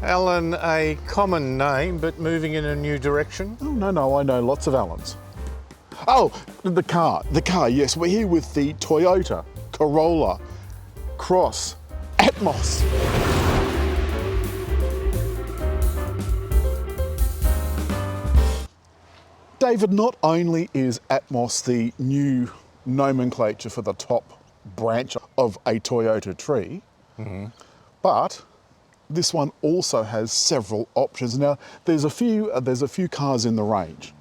Alan, a common name, but moving in a new direction. Oh, no, I know lots of Allens. Oh, the car, yes. We're here with the Toyota Corolla Cross Atmos. David, not only is Atmos the new nomenclature for the top branch of a Toyota tree, but this one also has several options. Now, there's a few cars in the range,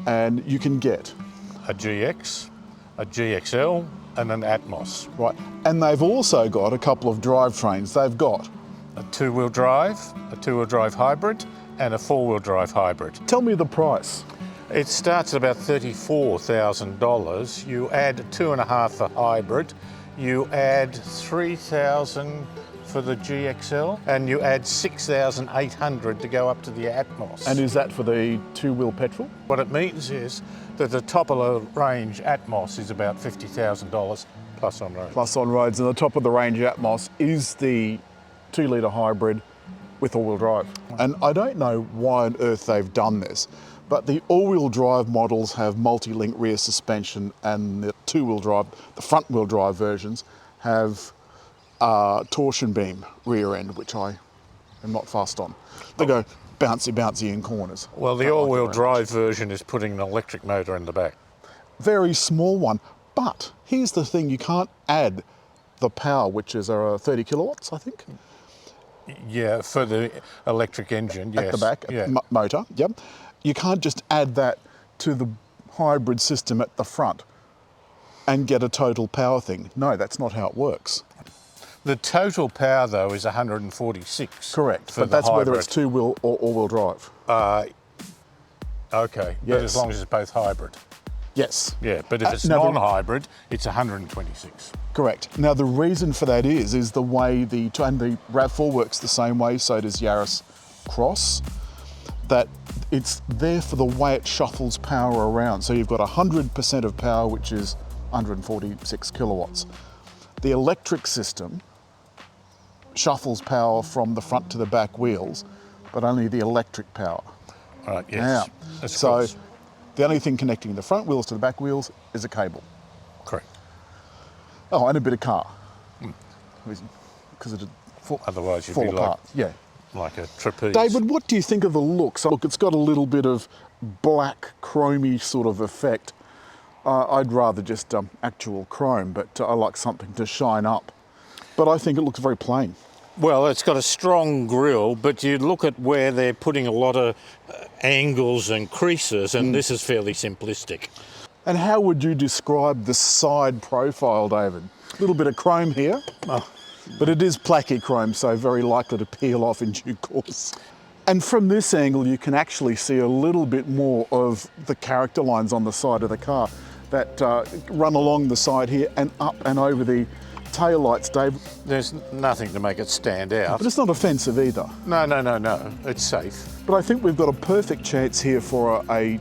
and you can get A GX, a GXL, and an Atmos. right, and they've also got a couple of drivetrains. They've got. A two-wheel drive hybrid, and a four-wheel drive hybrid. Tell me the price. It starts at about $34,000. You add 2.5 for hybrid, you add 3,000 for the GXL, and you add 6,800 to go up to the Atmos. And is that for the two-wheel petrol? What it means is that the top of the range Atmos is about $50,000 plus on road. Plus on roads, and the top of the range Atmos is the 2-litre hybrid with all-wheel drive. And I don't know why on earth they've done this, but the all-wheel drive models have multi-link rear suspension, and the two-wheel drive, the front-wheel drive versions have torsion beam rear end, which I am not fussed on. They go bouncy in corners. Well, the all-wheel drive version is putting an electric motor in the back. Very small one, but here's the thing, you can't add the power, which is 30 kilowatts, I think. Yeah, for the electric engine, yes. At the back, yeah. Motor, yep. You can't just add that to the hybrid system at the front and get a total power thing. No, that's not how it works. The total power, though, is 146. Correct, for but the that's hybrid. whether it's two-wheel or all-wheel drive. Okay, Yes. but as long as it's both hybrid. Yes. Yeah, but if it's now the- non-hybrid, it's 126. Correct. Now the reason for that is the way and the RAV4 works the same way, so does Yaris Cross, that it's there for the way it shuffles power around. So you've got 100% of power, which is 146 kilowatts. The electric system shuffles power from the front to the back wheels, but only the electric power. Right, yes. Now, That's so close. the only thing connecting the front wheels to the back wheels is a cable. Correct. Oh, and a bit of car. Because it Otherwise, you'd fall be apart. Yeah. like a trapeze. David, what do you think of the looks? Look, it's got a little bit of black, chromey sort of effect. I'd rather just actual chrome, but I like something to shine up. But I think it looks very plain. Well, it's got a strong grille, but you look at where they're putting a lot of angles and creases, and this is fairly simplistic. And how would you describe the side profile, David? A little bit of chrome here, but it is placky chrome, so very likely to peel off in due course. And from this angle, you can actually see a little bit more of the character lines on the side of the car that run along the side here and up and over the taillights, David. There's nothing to make it stand out. But it's not offensive either. No. It's safe. But I think we've got a perfect chance here for a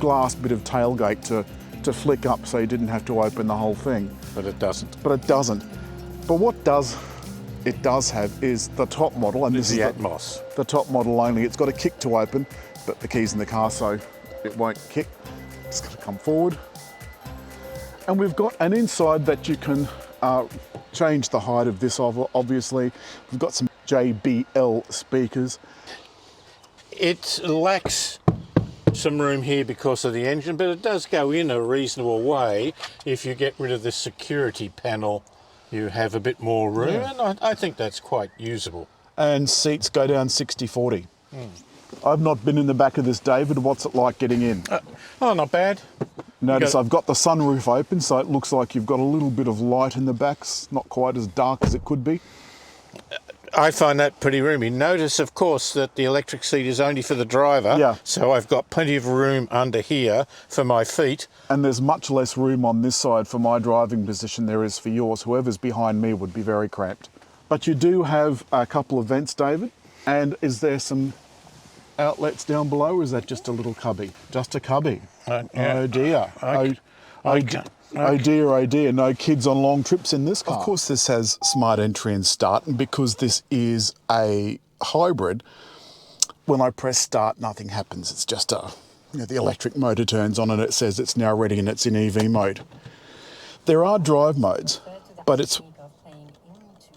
glass bit of tailgate to flick up, so you didn't have to open the whole thing. But it doesn't. But it doesn't. But what it does have is the top model, and this is the Atmos. the top model only. It's got a kick to open, but the key's in the car, so it won't kick. It's got to come forward. And we've got an inside that you can change the height of this, obviously. We've got some JBL speakers. It lacks some room here because of the engine, but it does go in a reasonable way. If you get rid of the security panel, you have a bit more room, and I think that's quite usable. And seats go down 60-40. I've not been in the back of this, David. What's it like getting in? Not bad. Notice I've got the sunroof open, so it looks like you've got a little bit of light in the back. It's not quite as dark as it could be. I find that pretty roomy. Notice, of course, that the electric seat is only for the driver. Yeah. So I've got plenty of room under here for my feet. And there's much less room on this side for my driving position there is for yours. Whoever's behind me would be very cramped. But you do have a couple of vents, David. And is there some outlets down below, or is that just a little cubby? Just a cubby. Yeah. Oh dear. Oh dear, no kids on long trips in this car. Of course this has smart entry and start, and because this is a hybrid, when I press start, nothing happens. It's just the electric motor turns on and it says it's now ready and it's in EV mode. There are drive modes, but it's...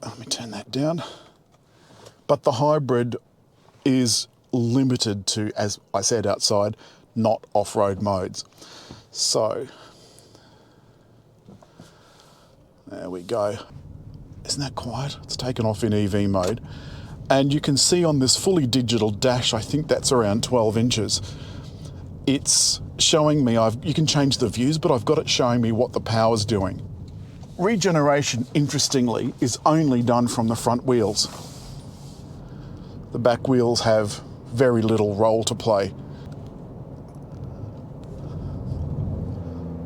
Let me turn that down. But the hybrid is limited to, as I said outside, not off-road modes. So, there we go. Isn't that quiet? It's taken off in EV mode. And you can see on this fully digital dash, I think that's around 12 inches. It's showing me, you can change the views, but I've got it showing me what the power's doing. Regeneration, interestingly, is only done from the front wheels. The back wheels have very little role to play.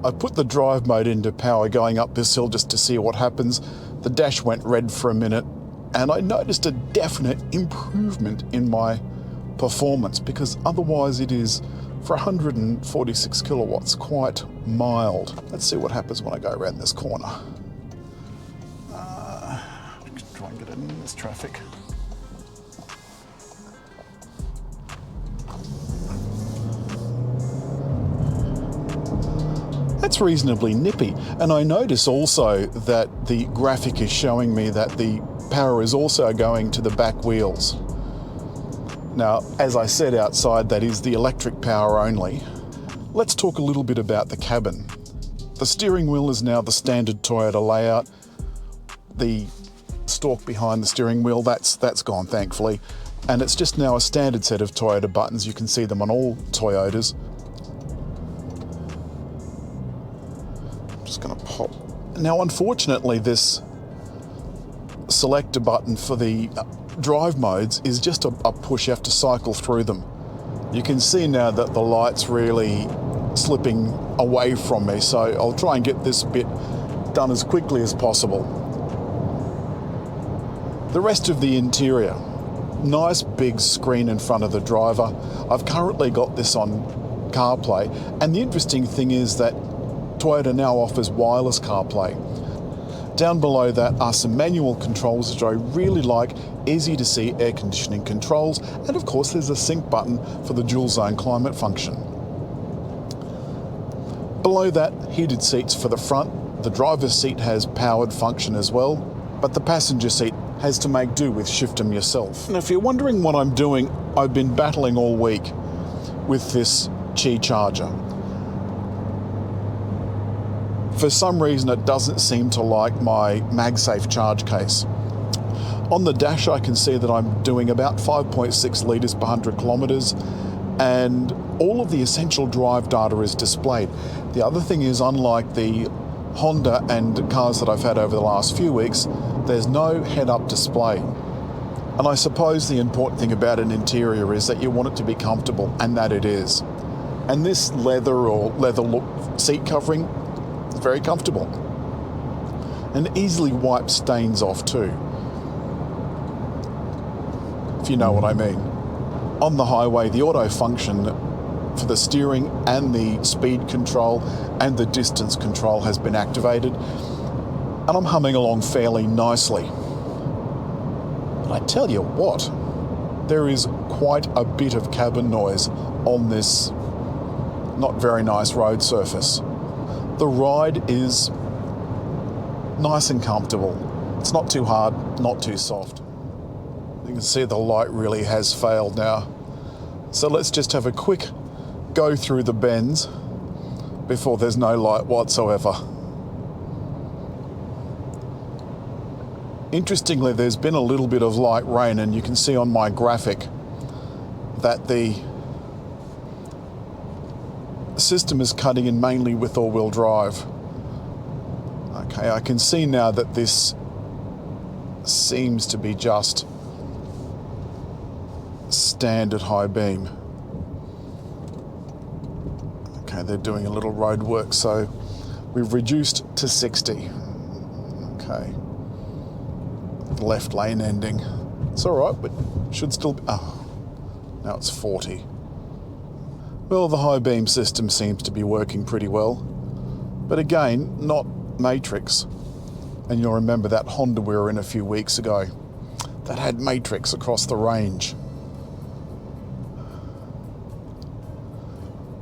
I put the drive mode into power going up this hill just to see what happens. The dash went red for a minute and I noticed a definite improvement in my performance, because otherwise it is, for 146 kilowatts, quite mild. Let's see what happens when I go around this corner. Try and get it in this traffic. That's reasonably nippy. And I notice also that the graphic is showing me that the power is also going to the back wheels. Now, as I said outside, that is the electric power only. Let's talk a little bit about the cabin. The steering wheel is now the standard Toyota layout. The stalk behind the steering wheel, that's gone, thankfully. And it's just now a standard set of Toyota buttons. You can see them on all Toyotas. I'm just going to pop. Now, unfortunately, this selector button for the drive modes is just a push. You have to cycle through them. You can see now that the light's really slipping away from me, so I'll try and get this bit done as quickly as possible. The rest of the interior, nice big screen in front of the driver. I've currently got this on CarPlay, and the interesting thing is that Toyota now offers wireless CarPlay. Down below that are some manual controls which I really like, easy to see air conditioning controls, and of course there's a sync button for the dual zone climate function. Below that, heated seats for the front. The driver's seat has powered function as well, but the passenger seat has to make do with shift them yourself. And if you're wondering what I'm doing, I've been battling all week with this Qi charger. For some reason, it doesn't seem to like my MagSafe charge case. On the dash, I can see that I'm doing about 5.6 litres per 100 kilometres, and all of the essential drive data is displayed. The other thing is, unlike the Honda and cars that I've had over the last few weeks, there's no head-up display. And I suppose the important thing about an interior is that you want it to be comfortable, and that it is. And this leather or leather look seat covering, very comfortable and easily wipes stains off too, if you know what I mean. On the highway, the auto function for the steering and the speed control and the distance control has been activated, and I'm humming along fairly nicely. But I tell you what, there is quite a bit of cabin noise on this not very nice road surface. The ride is nice and comfortable. It's not too hard, not too soft. You can see the light really has failed now. So let's just have a quick go through the bends before there's no light whatsoever. Interestingly, there's been a little bit of light rain, and you can see on my graphic that the system is cutting in mainly with all-wheel drive. Okay, I can see now that this seems to be just standard high beam. Okay, they're doing a little road work, so we've reduced to 60. Okay. Left lane ending. It's all right, but should still be... Oh, now it's 40. Well, the high beam system seems to be working pretty well, but again, not matrix. And you'll remember that Honda we were in a few weeks ago. that had matrix across the range.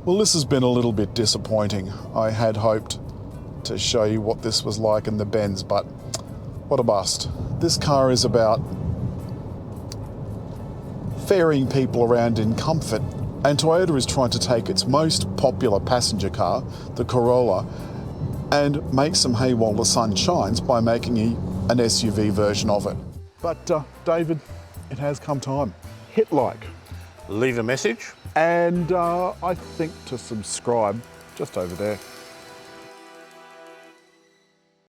Well, this has been a little bit disappointing. I had hoped to show you what this was like in the Benz, but what a bust. This car is about ferrying people around in comfort, and Toyota is trying to take its most popular passenger car, the Corolla, and make some hay while the sun shines by making an SUV version of it. But David, it has come time. Hit like. Leave a message. And I think to subscribe just over there.